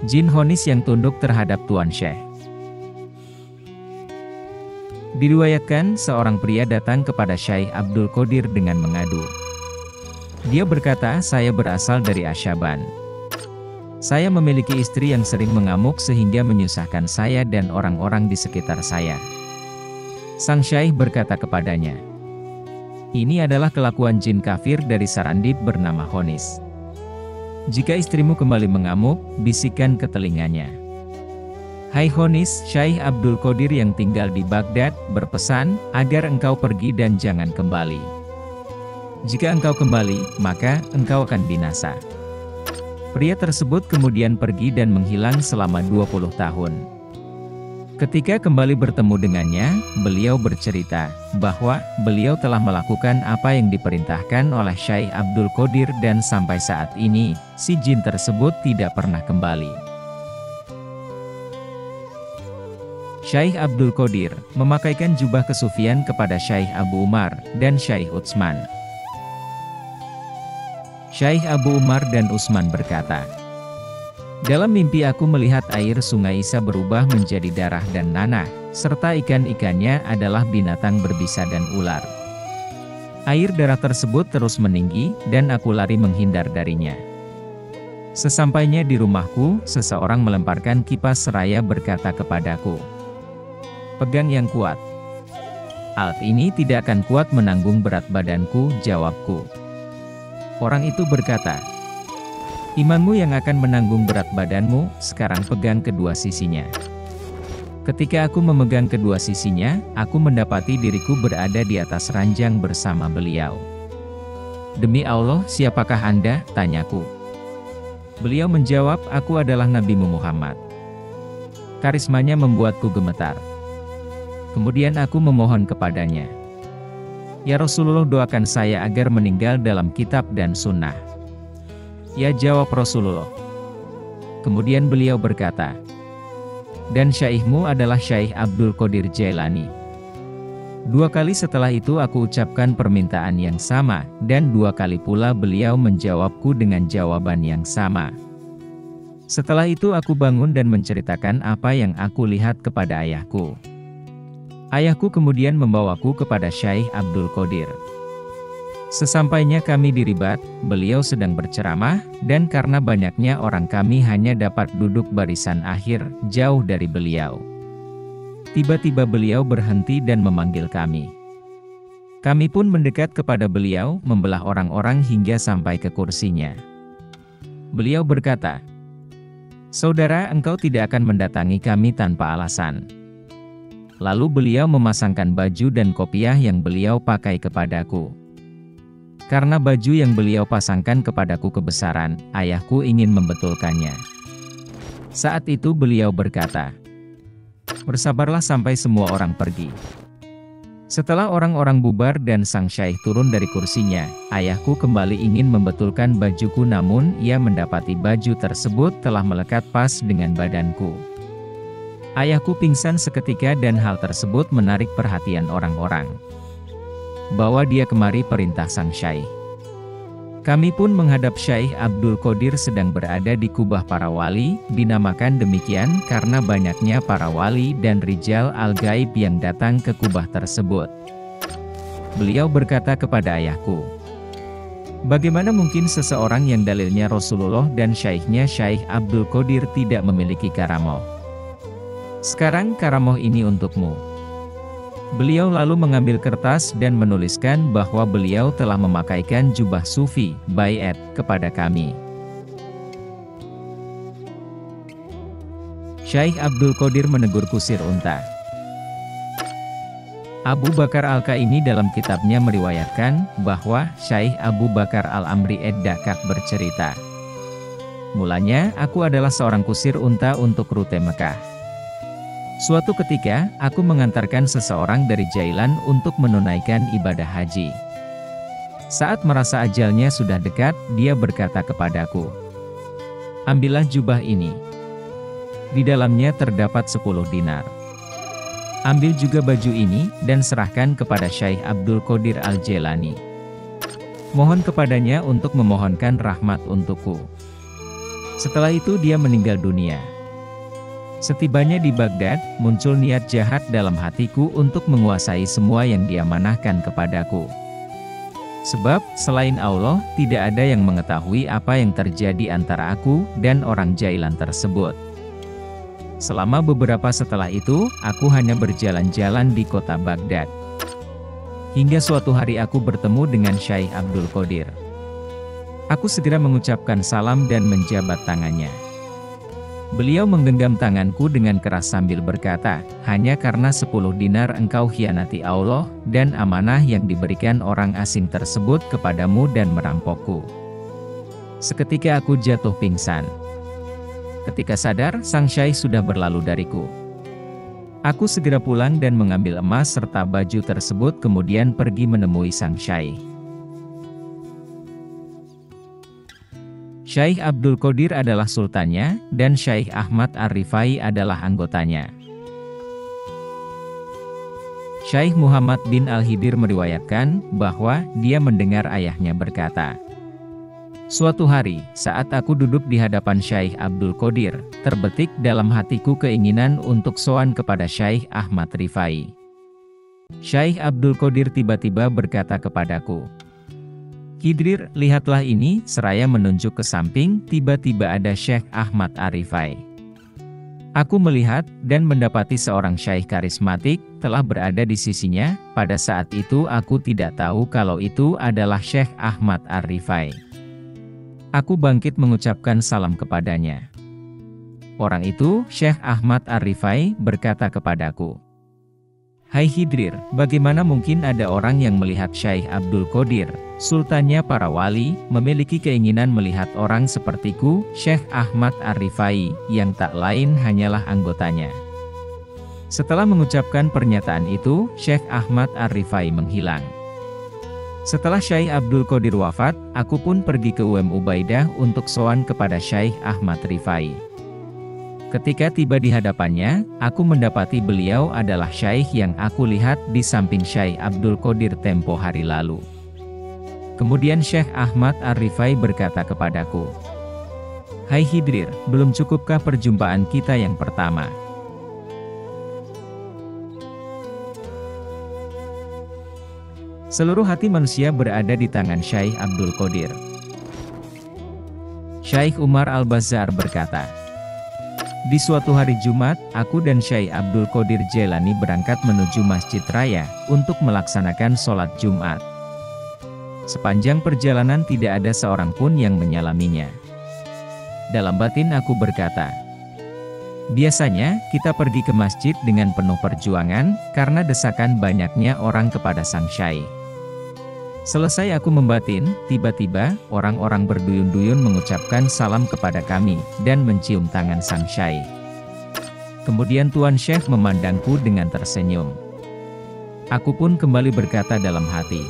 Jin Honis yang tunduk terhadap Tuan Syekh. Diriwayatkan seorang pria datang kepada Syekh Abdul Qadir dengan mengadu. Dia berkata, saya berasal dari Asyaban. Saya memiliki istri yang sering mengamuk sehingga menyusahkan saya dan orang-orang di sekitar saya. Sang Syekh berkata kepadanya, ini adalah kelakuan jin kafir dari Sarandib bernama Honis. Jika istrimu kembali mengamuk, bisikan ke telinganya. Hai Honis, Syekh Abdul Qadir yang tinggal di Baghdad, berpesan, agar engkau pergi dan jangan kembali. Jika engkau kembali, maka engkau akan binasa. Pria tersebut kemudian pergi dan menghilang selama 20 tahun. Ketika kembali bertemu dengannya, beliau bercerita bahwa beliau telah melakukan apa yang diperintahkan oleh Syekh Abdul Qadir dan sampai saat ini, si jin tersebut tidak pernah kembali. Syekh Abdul Qadir memakaikan jubah kesufian kepada Syekh Abu Umar dan Syekh Utsman. Syekh Abu Umar dan Utsman berkata, dalam mimpi aku melihat air sungai Isa berubah menjadi darah dan nanah, serta ikan-ikannya adalah binatang berbisa dan ular. Air darah tersebut terus meninggi, dan aku lari menghindar darinya. Sesampainya di rumahku, seseorang melemparkan kipas seraya berkata kepadaku, pegang yang kuat. Alat ini tidak akan kuat menanggung berat badanku, jawabku. Orang itu berkata, imanmu yang akan menanggung berat badanmu, sekarang pegang kedua sisinya. Ketika aku memegang kedua sisinya, aku mendapati diriku berada di atas ranjang bersama beliau. Demi Allah, siapakah Anda? Tanyaku. Beliau menjawab, aku adalah Nabimu Muhammad. Karismanya membuatku gemetar. Kemudian aku memohon kepadanya, ya Rasulullah, doakan saya agar meninggal dalam kitab dan sunnah. Ya, jawab Rasulullah. Kemudian beliau berkata, dan syaihmu adalah Syekh Abdul Qadir Jailani. 2 kali setelah itu aku ucapkan permintaan yang sama, dan 2 kali pula beliau menjawabku dengan jawaban yang sama. Setelah itu aku bangun dan menceritakan apa yang aku lihat kepada ayahku. Ayahku kemudian membawaku kepada Syekh Abdul Qadir. Sesampainya kami di Ribat, beliau sedang berceramah, dan karena banyaknya orang kami hanya dapat duduk barisan akhir, jauh dari beliau. Tiba-tiba beliau berhenti dan memanggil kami. Kami pun mendekat kepada beliau, membelah orang-orang hingga sampai ke kursinya. Beliau berkata, saudara, engkau tidak akan mendatangi kami tanpa alasan. Lalu beliau memasangkan baju dan kopiah yang beliau pakai kepadaku. Karena baju yang beliau pasangkan kepadaku kebesaran, ayahku ingin membetulkannya. Saat itu beliau berkata, bersabarlah sampai semua orang pergi. Setelah orang-orang bubar dan sang syekh turun dari kursinya, ayahku kembali ingin membetulkan bajuku, namun ia mendapati baju tersebut telah melekat pas dengan badanku. Ayahku pingsan seketika dan hal tersebut menarik perhatian orang-orang. Bawa dia kemari, perintah sang syekh. Kami pun menghadap Syekh Abdul Qadir sedang berada di kubah para wali, dinamakan demikian karena banyaknya para wali dan rijal al-gaib yang datang ke kubah tersebut. Beliau berkata kepada ayahku, bagaimana mungkin seseorang yang dalilnya Rasulullah dan syekhnya Syekh Abdul Qadir tidak memiliki karamah? Sekarang karamah ini untukmu. Beliau lalu mengambil kertas dan menuliskan bahwa beliau telah memakaikan jubah sufi, baiat, kepada kami. Syekh Abdul Qadir menegur kusir unta. Abu Bakar Al-Kaini dalam kitabnya meriwayatkan bahwa Syekh Abu Bakar Al-Amri Ed-Dakak bercerita, mulanya aku adalah seorang kusir unta untuk rute Mekah. Suatu ketika, aku mengantarkan seseorang dari Jailan untuk menunaikan ibadah haji. Saat merasa ajalnya sudah dekat, dia berkata kepadaku, ambillah jubah ini. Di dalamnya terdapat 10 dinar. Ambil juga baju ini, dan serahkan kepada Syekh Abdul Qadir Al-Jailani. Mohon kepadanya untuk memohonkan rahmat untukku. Setelah itu dia meninggal dunia. Setibanya di Baghdad, muncul niat jahat dalam hatiku untuk menguasai semua yang diamanahkan kepadaku. Sebab, selain Allah, tidak ada yang mengetahui apa yang terjadi antara aku dan orang jailan tersebut. Selama beberapa setelah itu, aku hanya berjalan-jalan di kota Baghdad. Hingga suatu hari aku bertemu dengan Syekh Abdul Qadir. Aku segera mengucapkan salam dan menjabat tangannya. Beliau menggenggam tanganku dengan keras sambil berkata, hanya karena 10 dinar engkau khianati Allah dan amanah yang diberikan orang asing tersebut kepadamu dan merampokku. Seketika aku jatuh pingsan. Ketika sadar, sang syekh sudah berlalu dariku. Aku segera pulang dan mengambil emas serta baju tersebut kemudian pergi menemui sang syekh. Syekh Abdul Qadir adalah sultannya, dan Syekh Ahmad Ar-Rifai adalah anggotanya. Syekh Muhammad bin Al-Hidir meriwayatkan, bahwa dia mendengar ayahnya berkata, suatu hari, saat aku duduk di hadapan Syekh Abdul Qadir, terbetik dalam hatiku keinginan untuk sowan kepada Syekh Ahmad Rifai. Syekh Abdul Qadir tiba-tiba berkata kepadaku, Hidrir, lihatlah ini, seraya menunjuk ke samping, tiba-tiba ada Syekh Ahmad Ar-Rifai. Aku melihat, dan mendapati seorang syekh karismatik, telah berada di sisinya. Pada saat itu aku tidak tahu kalau itu adalah Syekh Ahmad Ar-Rifai. Aku bangkit mengucapkan salam kepadanya. Orang itu, Syekh Ahmad Ar-Rifai, berkata kepadaku, hai Hidrir, bagaimana mungkin ada orang yang melihat Syekh Abdul Qadir, sultannya para wali, memiliki keinginan melihat orang sepertiku, Syekh Ahmad Ar-Rifai, yang tak lain hanyalah anggotanya. Setelah mengucapkan pernyataan itu, Syekh Ahmad Ar-Rifai menghilang. Setelah Syekh Abdul Qadir wafat, aku pun pergi ke Ubaidah untuk sowan kepada Syekh Ahmad Rifai. Ketika tiba di hadapannya, aku mendapati beliau adalah syekh yang aku lihat di samping Syekh Abdul Qadir tempo hari lalu. Kemudian Syekh Ahmad Ar-Rifai berkata kepadaku, hai Hidrir, belum cukupkah perjumpaan kita yang pertama? Seluruh hati manusia berada di tangan Syekh Abdul Qadir. Syekh Umar Al-Bazzar berkata, di suatu hari Jumat, aku dan Syekh Abdul Qadir Jailani berangkat menuju Masjid Raya, untuk melaksanakan sholat Jumat. Sepanjang perjalanan tidak ada seorang pun yang menyalaminya. Dalam batin aku berkata, biasanya, kita pergi ke masjid dengan penuh perjuangan, karena desakan banyaknya orang kepada sang syekh. Selesai aku membatin, tiba-tiba, orang-orang berduyun-duyun mengucapkan salam kepada kami, dan mencium tangan sang syekh. Kemudian Tuan Syekh memandangku dengan tersenyum. Aku pun kembali berkata dalam hati,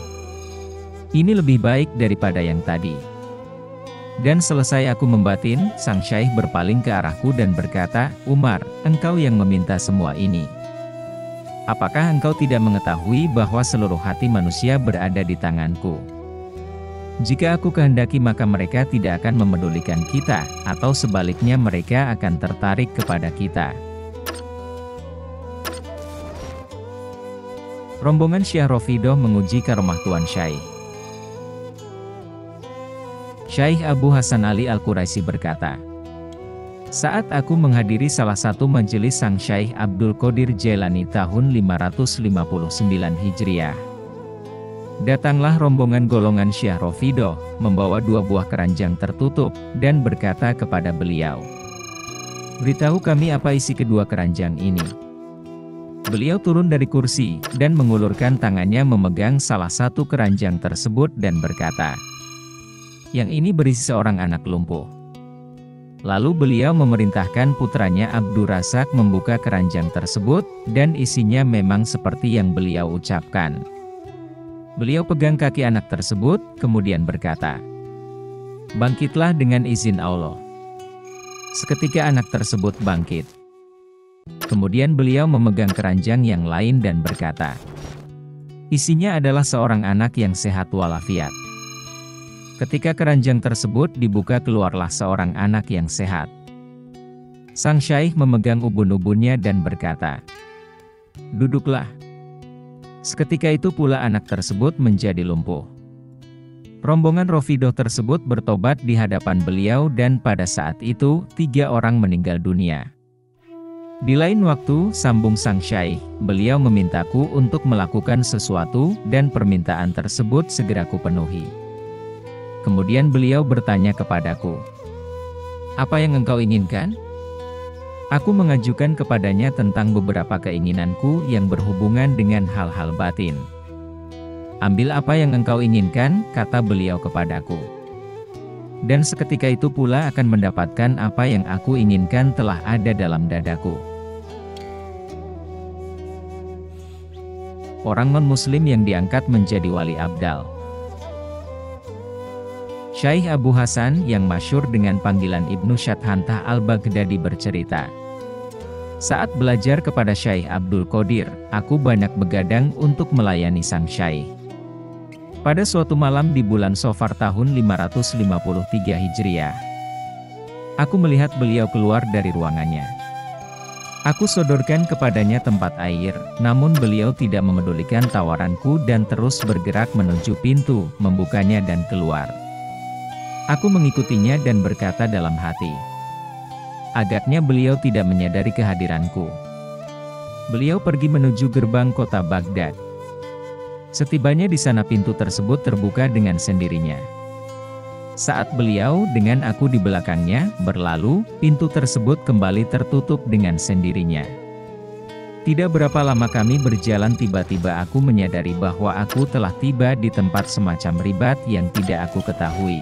ini lebih baik daripada yang tadi. Dan selesai aku membatin, sang syekh berpaling ke arahku dan berkata, Umar, engkau yang meminta semua ini. Apakah engkau tidak mengetahui bahwa seluruh hati manusia berada di tanganku? Jika aku kehendaki maka mereka tidak akan memedulikan kita, atau sebaliknya mereka akan tertarik kepada kita. Rombongan Syiah Rafidhah menguji karomah Tuan Syekh. Syekh Abu Hasan Ali Al-Quraisy berkata, saat aku menghadiri salah satu majelis sang Syekh Abdul Qadir Jailani tahun 559 Hijriah. Datanglah rombongan golongan Syiah Rafidhah, membawa 2 buah keranjang tertutup, dan berkata kepada beliau, beritahu kami apa isi kedua keranjang ini. Beliau turun dari kursi, dan mengulurkan tangannya memegang salah satu keranjang tersebut dan berkata, yang ini berisi seorang anak lumpuh. Lalu beliau memerintahkan putranya Abdur Razak membuka keranjang tersebut, dan isinya memang seperti yang beliau ucapkan. Beliau pegang kaki anak tersebut, kemudian berkata, bangkitlah dengan izin Allah. Seketika anak tersebut bangkit. Kemudian beliau memegang keranjang yang lain dan berkata, isinya adalah seorang anak yang sehat walafiat. Ketika keranjang tersebut dibuka, keluarlah seorang anak yang sehat. Sang syaikh memegang ubun-ubunnya dan berkata, "Duduklah." Seketika itu pula anak tersebut menjadi lumpuh. Rombongan Rafidah tersebut bertobat di hadapan beliau dan pada saat itu 3 orang meninggal dunia. Di lain waktu, sambung sang syaikh, beliau memintaku untuk melakukan sesuatu dan permintaan tersebut segera kupenuhi. Kemudian beliau bertanya kepadaku, "Apa yang engkau inginkan?" Aku mengajukan kepadanya tentang beberapa keinginanku yang berhubungan dengan hal-hal batin. "Ambil apa yang engkau inginkan," kata beliau kepadaku. "Dan seketika itu pula akan mendapatkan apa yang aku inginkan telah ada dalam dadaku." Orang non-muslim yang diangkat menjadi wali abdal. Syekh Abu Hasan yang masyhur dengan panggilan Ibnu Syadhantah al-Baghdadi bercerita, "Saat belajar kepada Syekh Abdul Qadir, aku banyak begadang untuk melayani sang syekh. Pada suatu malam di bulan Safar tahun 553 Hijriah, aku melihat beliau keluar dari ruangannya. Aku sodorkan kepadanya tempat air, namun beliau tidak memedulikan tawaranku dan terus bergerak menuju pintu, membukanya dan keluar. Aku mengikutinya dan berkata dalam hati, agaknya beliau tidak menyadari kehadiranku. Beliau pergi menuju gerbang kota Baghdad. Setibanya di sana pintu tersebut terbuka dengan sendirinya. Saat beliau dengan aku di belakangnya berlalu, pintu tersebut kembali tertutup dengan sendirinya. Tidak berapa lama kami berjalan, tiba-tiba aku menyadari bahwa aku telah tiba di tempat semacam ribat yang tidak aku ketahui.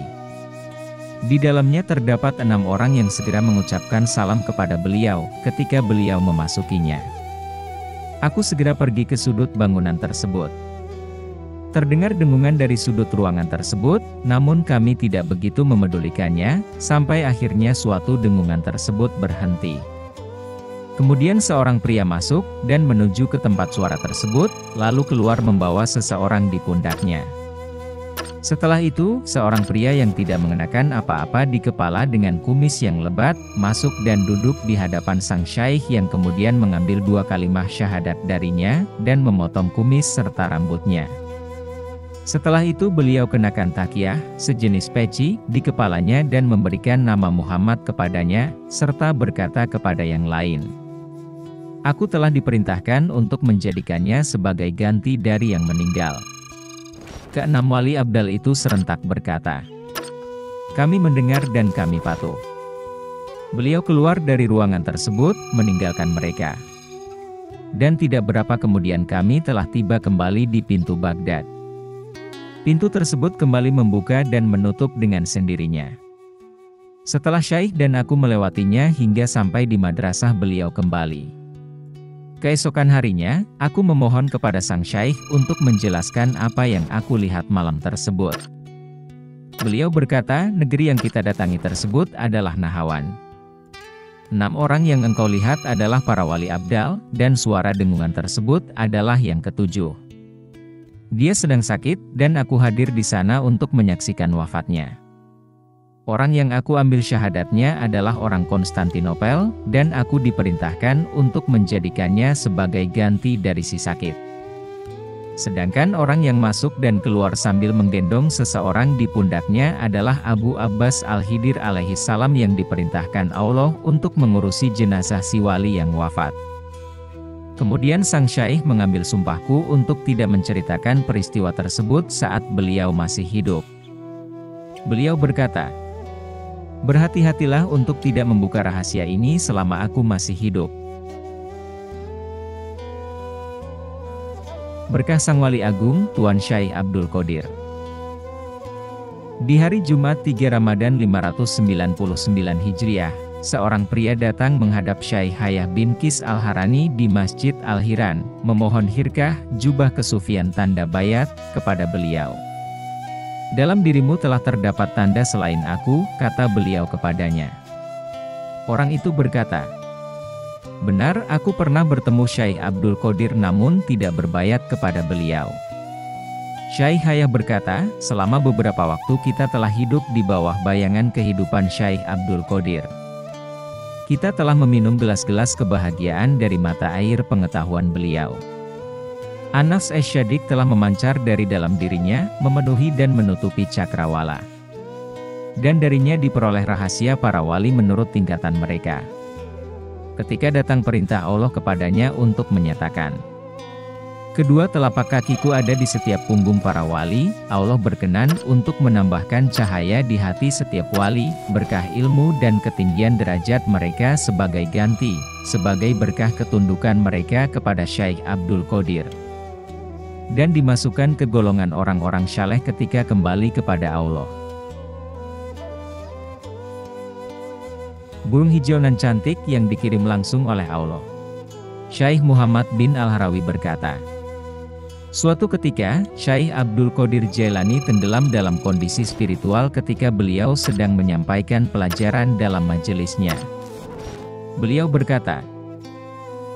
Di dalamnya terdapat 6 orang yang segera mengucapkan salam kepada beliau ketika beliau memasukinya. Aku segera pergi ke sudut bangunan tersebut. Terdengar dengungan dari sudut ruangan tersebut, namun kami tidak begitu memedulikannya, sampai akhirnya suatu dengungan tersebut berhenti. Kemudian seorang pria masuk dan menuju ke tempat suara tersebut, lalu keluar membawa seseorang di pundaknya. Setelah itu, seorang pria yang tidak mengenakan apa-apa di kepala dengan kumis yang lebat, masuk dan duduk di hadapan sang syaikh yang kemudian mengambil 2 kalimah syahadat darinya, dan memotong kumis serta rambutnya. Setelah itu beliau kenakan takyah, sejenis peci, di kepalanya dan memberikan nama Muhammad kepadanya, serta berkata kepada yang lain, "Aku telah diperintahkan untuk menjadikannya sebagai ganti dari yang meninggal." Keenam wali abdal itu serentak berkata, "Kami mendengar dan kami patuh." Beliau keluar dari ruangan tersebut, meninggalkan mereka. Dan tidak berapa kemudian kami telah tiba kembali di pintu Baghdad. Pintu tersebut kembali membuka dan menutup dengan sendirinya. Setelah Syekh dan aku melewatinya hingga sampai di madrasah beliau kembali. Keesokan harinya, aku memohon kepada sang Syekh untuk menjelaskan apa yang aku lihat malam tersebut. Beliau berkata, negeri yang kita datangi tersebut adalah Nahawan. 6 orang yang engkau lihat adalah para wali abdal, dan suara dengungan tersebut adalah yang ketujuh. Dia sedang sakit, dan aku hadir di sana untuk menyaksikan wafatnya. Orang yang aku ambil syahadatnya adalah orang Konstantinopel, dan aku diperintahkan untuk menjadikannya sebagai ganti dari si sakit. Sedangkan orang yang masuk dan keluar sambil menggendong seseorang di pundaknya adalah Abu Abbas Al-Khidir alaihi salam yang diperintahkan Allah untuk mengurusi jenazah si wali yang wafat. Kemudian sang syaikh mengambil sumpahku untuk tidak menceritakan peristiwa tersebut saat beliau masih hidup. Beliau berkata, "Berhati-hatilah untuk tidak membuka rahasia ini selama aku masih hidup." Berkah Sang Wali Agung, Tuan Syekh Abdul Qadir. Di hari Jumat 3 Ramadan 599 Hijriah, seorang pria datang menghadap Syekh Hayah bin Qis Al-Harani di Masjid Al-Hiran, memohon hirkah, jubah kesufian tanda bayat, kepada beliau. "Dalam dirimu telah terdapat tanda selain aku," kata beliau kepadanya. Orang itu berkata, "Benar, aku pernah bertemu Syekh Abdul Qadir namun tidak berbayat kepada beliau." Syekh Hayah berkata, selama beberapa waktu kita telah hidup di bawah bayangan kehidupan Syekh Abdul Qadir. Kita telah meminum gelas-gelas kebahagiaan dari mata air pengetahuan beliau. An-Nafs Asy-Syadiq telah memancar dari dalam dirinya, memenuhi dan menutupi cakrawala. Dan darinya diperoleh rahasia para wali menurut tingkatan mereka. Ketika datang perintah Allah kepadanya untuk menyatakan, kedua telapak kakiku ada di setiap punggung para wali, Allah berkenan untuk menambahkan cahaya di hati setiap wali, berkah ilmu dan ketinggian derajat mereka sebagai ganti, sebagai berkah ketundukan mereka kepada Syekh Abdul Qadir. Dan dimasukkan ke golongan orang-orang saleh ketika kembali kepada Allah. Burung hijau nan cantik yang dikirim langsung oleh Allah. Syekh Muhammad bin Al-Harawi berkata, suatu ketika, Syekh Abdul Qadir Jailani tenggelam dalam kondisi spiritual ketika beliau sedang menyampaikan pelajaran dalam majelisnya. Beliau berkata,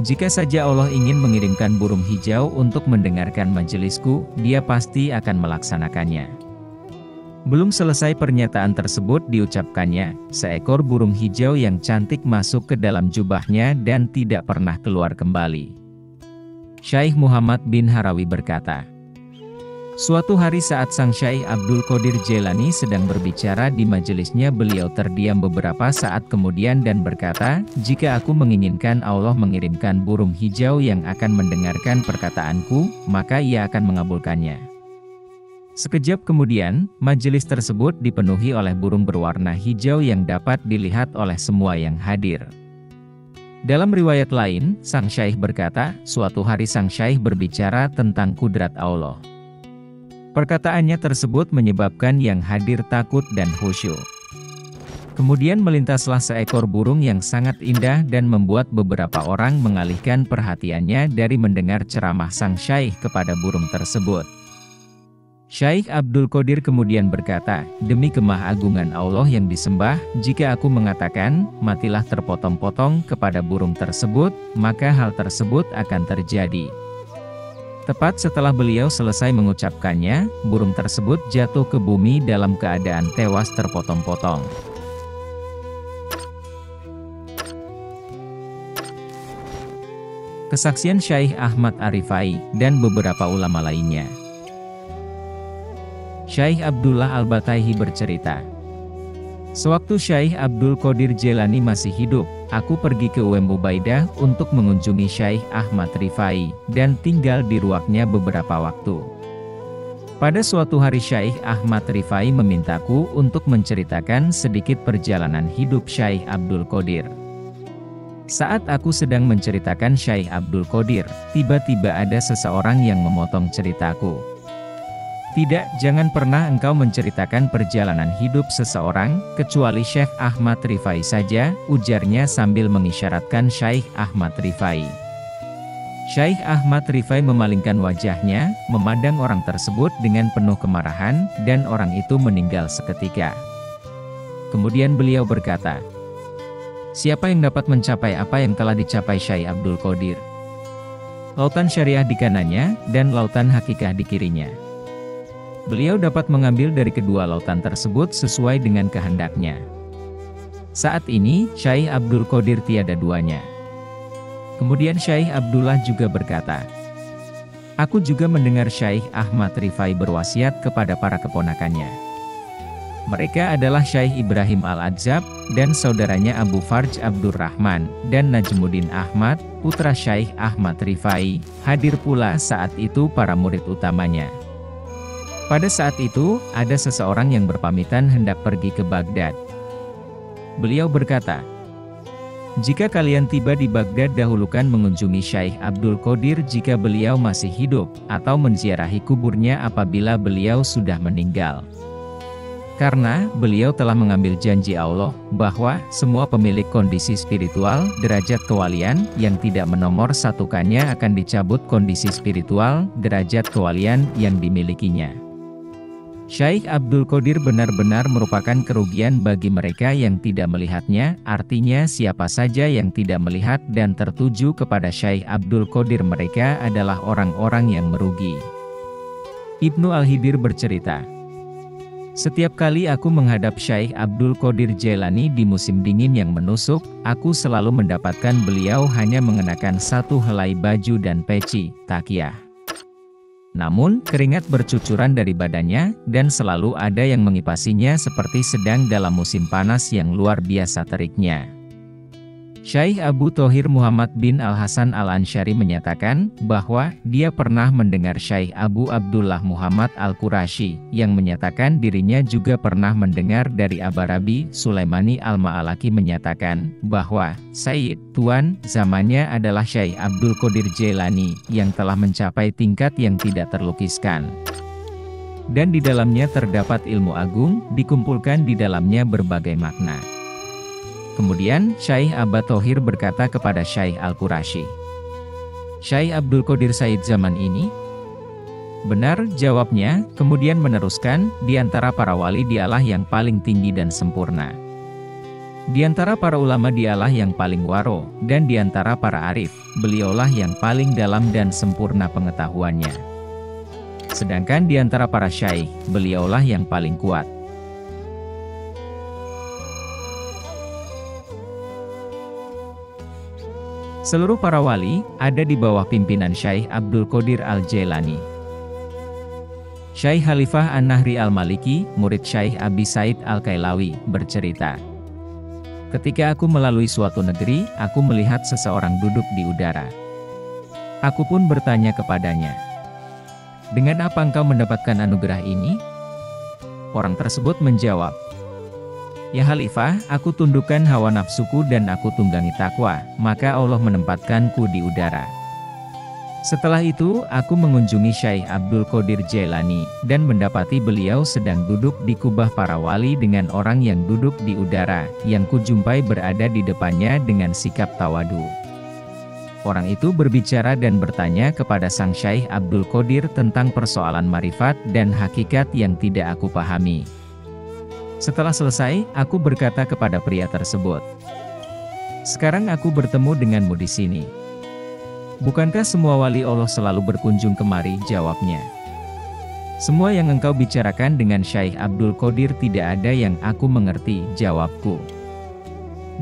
jika saja Allah ingin mengirimkan burung hijau untuk mendengarkan majelisku, Dia pasti akan melaksanakannya. Belum selesai pernyataan tersebut diucapkannya, seekor burung hijau yang cantik masuk ke dalam jubahnya dan tidak pernah keluar kembali. Syekh Muhammad bin Harawi berkata, suatu hari saat sang Syekh Abdul Qadir Jailani sedang berbicara di majelisnya, beliau terdiam beberapa saat kemudian dan berkata, jika aku menginginkan Allah mengirimkan burung hijau yang akan mendengarkan perkataanku, maka Ia akan mengabulkannya. Sekejap kemudian, majelis tersebut dipenuhi oleh burung berwarna hijau yang dapat dilihat oleh semua yang hadir. Dalam riwayat lain, sang Syekh berkata, suatu hari sang Syekh berbicara tentang kudrat Allah. Perkataannya tersebut menyebabkan yang hadir takut dan khusyuk. Kemudian melintaslah seekor burung yang sangat indah dan membuat beberapa orang mengalihkan perhatiannya dari mendengar ceramah sang Syekh kepada burung tersebut. Syekh Abdul Qadir kemudian berkata, demi kemahagungan Allah yang disembah, jika aku mengatakan, matilah terpotong-potong kepada burung tersebut, maka hal tersebut akan terjadi. Tepat setelah beliau selesai mengucapkannya, burung tersebut jatuh ke bumi dalam keadaan tewas terpotong-potong. Kesaksian Syekh Ahmad Ar-Rifai dan beberapa ulama lainnya. Syekh Abdullah Al-Bataihi bercerita, sewaktu Syekh Abdul Qadir Jailani masih hidup, aku pergi ke Ubaidah untuk mengunjungi Syekh Ahmad Rifai, dan tinggal di ruaknya beberapa waktu. Pada suatu hari Syekh Ahmad Rifai memintaku untuk menceritakan sedikit perjalanan hidup Syekh Abdul Qadir. Saat aku sedang menceritakan Syekh Abdul Qadir, tiba-tiba ada seseorang yang memotong ceritaku. Tidak, jangan pernah engkau menceritakan perjalanan hidup seseorang, kecuali Syekh Ahmad Rifai saja, ujarnya sambil mengisyaratkan Syekh Ahmad Rifai. Syekh Ahmad Rifai memalingkan wajahnya, memandang orang tersebut dengan penuh kemarahan, dan orang itu meninggal seketika. Kemudian beliau berkata, siapa yang dapat mencapai apa yang telah dicapai Syekh Abdul Qadir? Lautan syariah di kanannya, dan lautan hakikah di kirinya. Beliau dapat mengambil dari kedua lautan tersebut sesuai dengan kehendaknya. Saat ini, Syekh Abdul Qadir tiada duanya. Kemudian Syekh Abdullah juga berkata, aku juga mendengar Syekh Ahmad Rifai berwasiat kepada para keponakannya. Mereka adalah Syekh Ibrahim Al-Adzab, dan saudaranya Abu Farj Abdur Rahman, dan Najmuddin Ahmad, putra Syekh Ahmad Rifai, hadir pula saat itu para murid utamanya. Pada saat itu, ada seseorang yang berpamitan hendak pergi ke Baghdad. Beliau berkata, jika kalian tiba di Baghdad, dahulukan mengunjungi Syekh Abdul Qadir jika beliau masih hidup, atau menziarahi kuburnya apabila beliau sudah meninggal. Karena, beliau telah mengambil janji Allah, bahwa semua pemilik kondisi spiritual, derajat kewalian, yang tidak menomor satukannya akan dicabut kondisi spiritual, derajat kewalian yang dimilikinya. Syekh Abdul Qadir benar-benar merupakan kerugian bagi mereka yang tidak melihatnya, artinya siapa saja yang tidak melihat dan tertuju kepada Syekh Abdul Qadir mereka adalah orang-orang yang merugi. Ibnu Al-Hibir bercerita, "Setiap kali aku menghadap Syekh Abdul Qadir Jailani di musim dingin yang menusuk, aku selalu mendapatkan beliau hanya mengenakan satu helai baju dan peci, takiyah. Namun, keringat bercucuran dari badannya, dan selalu ada yang mengipasinya seperti sedang dalam musim panas yang luar biasa teriknya." Syekh Abu Thohir Muhammad bin Al-Hasan Al-Ansyari menyatakan bahwa dia pernah mendengar Syekh Abu Abdullah Muhammad Al-Qurasyi yang menyatakan dirinya juga pernah mendengar dari Abarabi Sulaimani Al-Ma'alaki menyatakan bahwa Sayyid Tuan zamannya adalah Syekh Abdul Qadir Jailani yang telah mencapai tingkat yang tidak terlukiskan. Dan di dalamnya terdapat ilmu agung, dikumpulkan di dalamnya berbagai makna. Kemudian, Syekh Aba Thohir berkata kepada Syekh Al-Qurasyi, "Syekh Abdul Qadir Said zaman ini?" "Benar," jawabnya, kemudian meneruskan, "Di antara para wali dialah yang paling tinggi dan sempurna. Di antara para ulama dialah yang paling waro, dan di antara para arif, beliaulah yang paling dalam dan sempurna pengetahuannya. Sedangkan di antara para syekh, beliaulah yang paling kuat." Seluruh para wali ada di bawah pimpinan Syekh Abdul Qadir Al-Jailani. Syekh Khalifah An-Nahri Al-Maliki, murid Syekh Abi Said Al-Kailawi, bercerita, "Ketika aku melalui suatu negeri, aku melihat seseorang duduk di udara. Aku pun bertanya kepadanya, 'Dengan apa engkau mendapatkan anugerah ini?' Orang tersebut menjawab, 'Ya Khalifah, aku tundukkan hawa nafsuku dan aku tunggangi takwa, maka Allah menempatkanku di udara.' Setelah itu, aku mengunjungi Syekh Abdul Qadir Jailani, dan mendapati beliau sedang duduk di kubah para wali dengan orang yang duduk di udara, yang kujumpai berada di depannya dengan sikap tawadu. Orang itu berbicara dan bertanya kepada sang Syekh Abdul Qadir tentang persoalan marifat dan hakikat yang tidak aku pahami. Setelah selesai, aku berkata kepada pria tersebut, 'Sekarang aku bertemu denganmu di sini. Bukankah semua wali Allah selalu berkunjung kemari?' Jawabnya, 'Semua yang engkau bicarakan dengan Syekh Abdul Qadir tidak ada yang aku mengerti,' jawabku.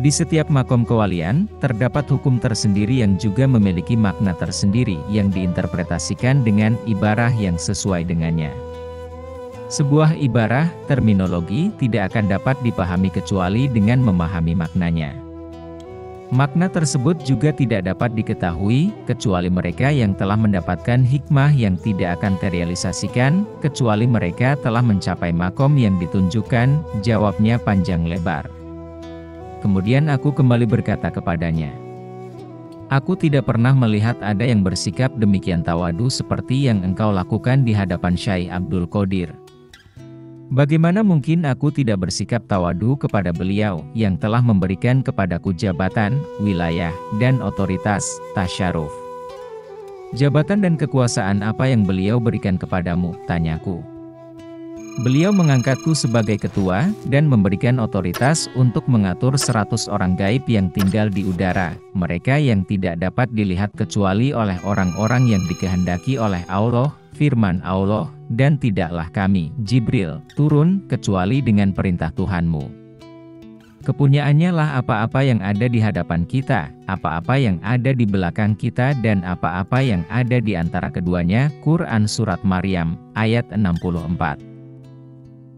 'Di setiap makom kewalian, terdapat hukum tersendiri yang juga memiliki makna tersendiri yang diinterpretasikan dengan ibarah yang sesuai dengannya. Sebuah ibarah, terminologi, tidak akan dapat dipahami kecuali dengan memahami maknanya. Makna tersebut juga tidak dapat diketahui, kecuali mereka yang telah mendapatkan hikmah yang tidak akan terrealisasikan, kecuali mereka telah mencapai makom yang ditunjukkan,' jawabnya panjang lebar. Kemudian aku kembali berkata kepadanya, 'Aku tidak pernah melihat ada yang bersikap demikian tawadu seperti yang engkau lakukan di hadapan Syekh Abdul Qadir. Bagaimana mungkin aku tidak bersikap tawadu kepada beliau, yang telah memberikan kepadaku jabatan, wilayah, dan otoritas, tasyaruf. Jabatan dan kekuasaan apa yang beliau berikan kepadamu?' tanyaku. 'Beliau mengangkatku sebagai ketua, dan memberikan otoritas untuk mengatur 100 orang gaib yang tinggal di udara, mereka yang tidak dapat dilihat kecuali oleh orang-orang yang dikehendaki oleh Allah, firman Allah, dan tidaklah kami, Jibril, turun, kecuali dengan perintah Tuhanmu. Kepunyaannya lah apa-apa yang ada di hadapan kita, apa-apa yang ada di belakang kita dan apa-apa yang ada di antara keduanya." Quran Surat Maryam, ayat 64.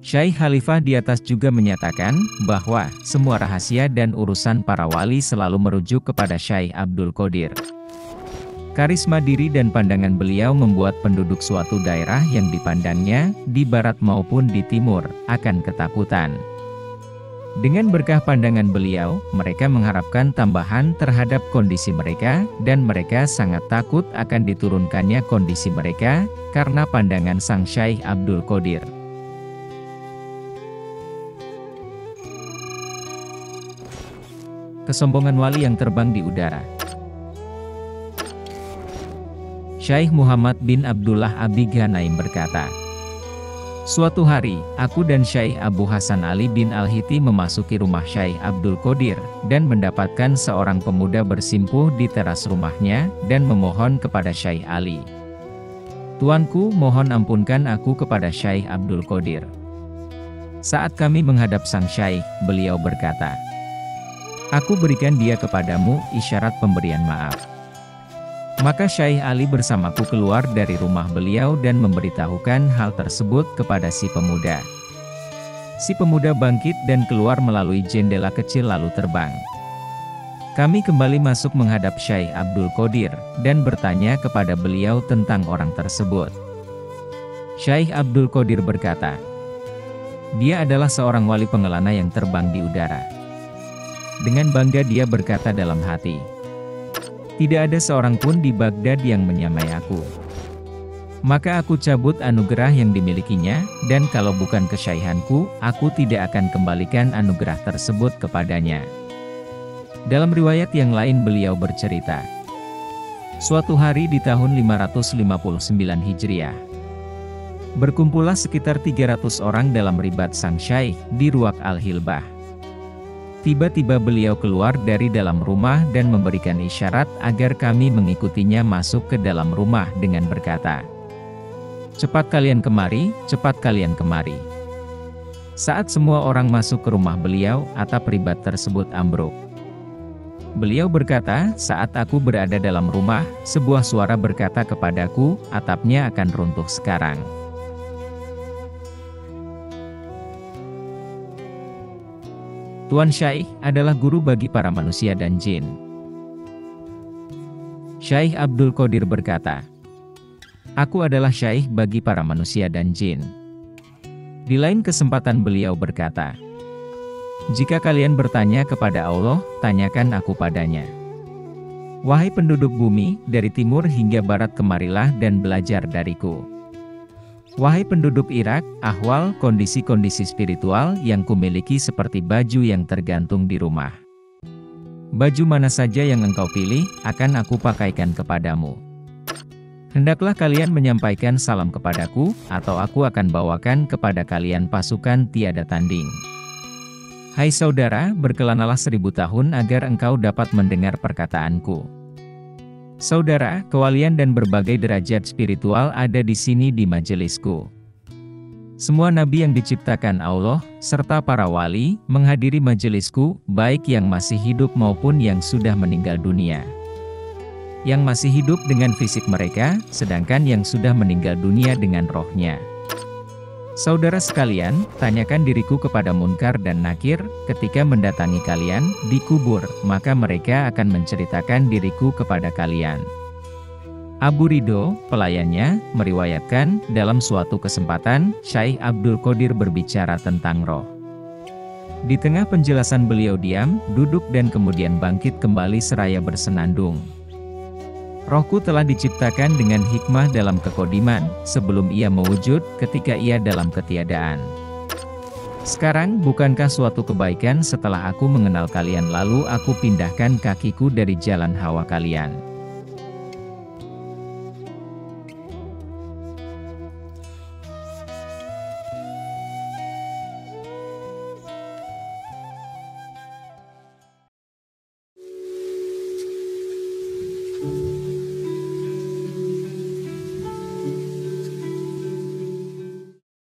Syekh Khalifah di atas juga menyatakan bahwa semua rahasia dan urusan para wali selalu merujuk kepada Syekh Abdul Qadir. Karisma diri dan pandangan beliau membuat penduduk suatu daerah yang dipandangnya, di barat maupun di timur, akan ketakutan. Dengan berkah pandangan beliau, mereka mengharapkan tambahan terhadap kondisi mereka, dan mereka sangat takut akan diturunkannya kondisi mereka, karena pandangan sang Syekh Abdul Qadir. Kesombongan wali yang terbang di udara. Syekh Muhammad bin Abdullah Abi Ghanaim berkata, "Suatu hari, aku dan Syekh Abu Hasan Ali bin Al-Hiti memasuki rumah Syekh Abdul Qadir, dan mendapatkan seorang pemuda bersimpuh di teras rumahnya, dan memohon kepada Syekh Ali. Tuanku, mohon ampunkan aku kepada Syekh Abdul Qadir. Saat kami menghadap sang Syekh, beliau berkata, aku berikan dia kepadamu, isyarat pemberian maaf. Maka Syekh Ali bersamaku keluar dari rumah beliau dan memberitahukan hal tersebut kepada si pemuda. Si pemuda bangkit dan keluar melalui jendela kecil lalu terbang. Kami kembali masuk menghadap Syekh Abdul Qadir, dan bertanya kepada beliau tentang orang tersebut. Syekh Abdul Qadir berkata, dia adalah seorang wali pengelana yang terbang di udara. Dengan bangga dia berkata dalam hati, tidak ada seorang pun di Baghdad yang menyamai aku. Maka aku cabut anugerah yang dimilikinya, dan kalau bukan kesyaihanku, aku tidak akan kembalikan anugerah tersebut kepadanya. Dalam riwayat yang lain beliau bercerita, suatu hari di tahun 559 Hijriah, berkumpullah sekitar 300 orang dalam ribat sang Syekh di Ruwaq Al-Hilbah. Tiba-tiba beliau keluar dari dalam rumah dan memberikan isyarat agar kami mengikutinya masuk ke dalam rumah dengan berkata, cepat kalian kemari, cepat kalian kemari. Saat semua orang masuk ke rumah beliau, atap ribat tersebut ambruk. Beliau berkata, saat aku berada dalam rumah, sebuah suara berkata kepadaku, atapnya akan runtuh sekarang. Tuan Syekh adalah guru bagi para manusia dan jin. Syekh Abdul Qadir berkata, aku adalah Syekh bagi para manusia dan jin. Di lain kesempatan beliau berkata, jika kalian bertanya kepada Allah, tanyakan aku padanya. Wahai penduduk bumi, dari timur hingga barat kemarilah dan belajar dariku. Wahai penduduk Irak, ahwal, kondisi-kondisi spiritual yang kumiliki seperti baju yang tergantung di rumah. Baju mana saja yang engkau pilih, akan aku pakaikan kepadamu. Hendaklah kalian menyampaikan salam kepadaku, atau aku akan bawakan kepada kalian pasukan tiada tanding. Hai saudara, berkelanalah 1000 tahun agar engkau dapat mendengar perkataanku. Saudara, kewalian dan berbagai derajat spiritual ada di sini di majelisku. Semua nabi yang diciptakan Allah, serta para wali, menghadiri majelisku, baik yang masih hidup maupun yang sudah meninggal dunia. Yang masih hidup dengan fisik mereka, sedangkan yang sudah meninggal dunia dengan rohnya. Saudara sekalian, tanyakan diriku kepada Munkar dan Nakir, ketika mendatangi kalian, di kubur, maka mereka akan menceritakan diriku kepada kalian. Abu Ridho, pelayannya, meriwayatkan, dalam suatu kesempatan, Syekh Abdul Qadir berbicara tentang roh. Di tengah penjelasan beliau diam, duduk dan kemudian bangkit kembali seraya bersenandung. Rohku telah diciptakan dengan hikmah dalam kekodiman, sebelum ia mewujud, ketika ia dalam ketiadaan. Sekarang, bukankah suatu kebaikan setelah aku mengenal kalian lalu aku pindahkan kakiku dari jalan hawa kalian?